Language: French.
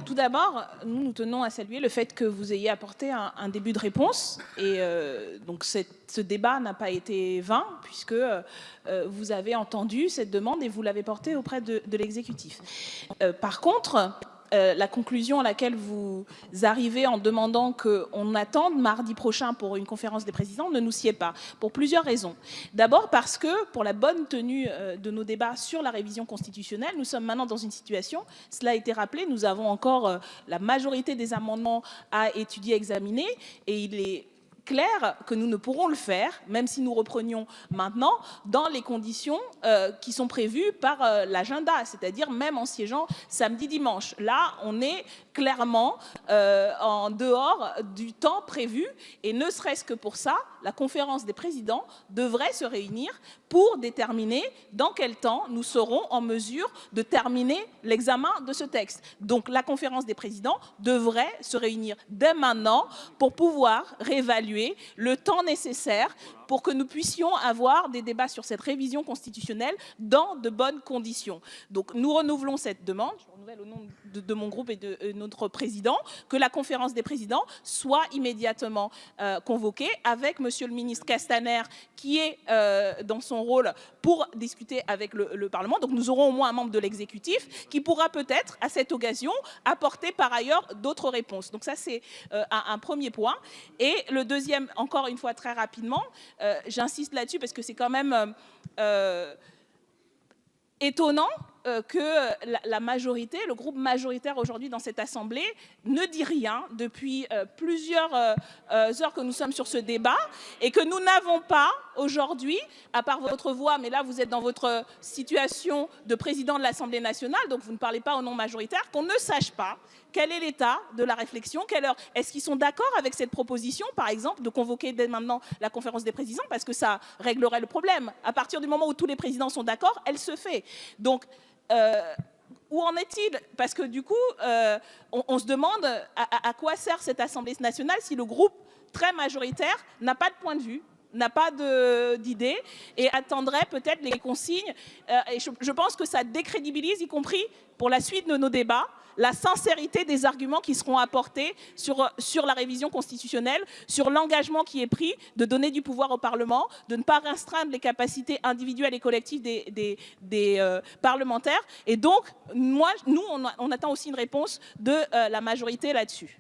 tout d'abord, nous tenons à saluer le fait que vous ayez apporté un début de réponse. Et donc ce débat n'a pas été vain, puisque vous avez entendu cette demande et vous l'avez portée auprès de l'exécutif. Par contre, la conclusion à laquelle vous arrivez en demandant qu'on attende mardi prochain pour une conférence des présidents ne nous sied pas, pour plusieurs raisons. D'abord parce que, pour la bonne tenue de nos débats sur la révision constitutionnelle, nous sommes maintenant dans une situation, cela a été rappelé, nous avons encore la majorité des amendements à étudier, examiner, et il est clair que nous ne pourrons le faire, même si nous reprenions maintenant, dans les conditions qui sont prévues par l'agenda, c'est-à-dire même en siégeant samedi, dimanche. Là, on est clairement en dehors du temps prévu, et ne serait-ce que pour ça, la conférence des présidents devrait se réunir pour déterminer dans quel temps nous serons en mesure de terminer l'examen de ce texte. Donc la conférence des présidents devrait se réunir dès maintenant pour pouvoir réévaluer le temps nécessaire pour que nous puissions avoir des débats sur cette révision constitutionnelle dans de bonnes conditions. Donc nous renouvelons cette demande, je renouvelle au nom de mon groupe et de notre président, que la conférence des présidents soit immédiatement convoquée avec monsieur le ministre Castaner qui est dans son rôle pour discuter avec le Parlement. Donc nous aurons au moins un membre de l'exécutif qui pourra peut-être à cette occasion apporter par ailleurs d'autres réponses. Donc ça c'est un premier point. Et le deuxième, encore une fois très rapidement, j'insiste là-dessus parce que c'est quand même étonnant que la majorité, le groupe majoritaire aujourd'hui dans cette Assemblée ne dit rien depuis plusieurs heures que nous sommes sur ce débat et que nous n'avons pas aujourd'hui, à part votre voix, mais là vous êtes dans votre situation de président de l'Assemblée nationale, donc vous ne parlez pas au nom majoritaire, qu'on ne sache pas quel est l'état de la réflexion, est-ce qu'ils sont d'accord avec cette proposition, par exemple, de convoquer dès maintenant la conférence des présidents, parce que ça réglerait le problème. À partir du moment où tous les présidents sont d'accord, elle se fait. Donc, où en est-il? Parce que du coup, on se demande à quoi sert cette Assemblée nationale si le groupe très majoritaire n'a pas de point de vue, n'a pas d'idée et attendrait peut-être les consignes. Et je pense que ça décrédibilise, y compris pour la suite de nos débats, la sincérité des arguments qui seront apportés sur la révision constitutionnelle, sur l'engagement qui est pris de donner du pouvoir au Parlement, de ne pas restreindre les capacités individuelles et collectives des parlementaires. Et donc, nous, on attend aussi une réponse de la majorité là-dessus.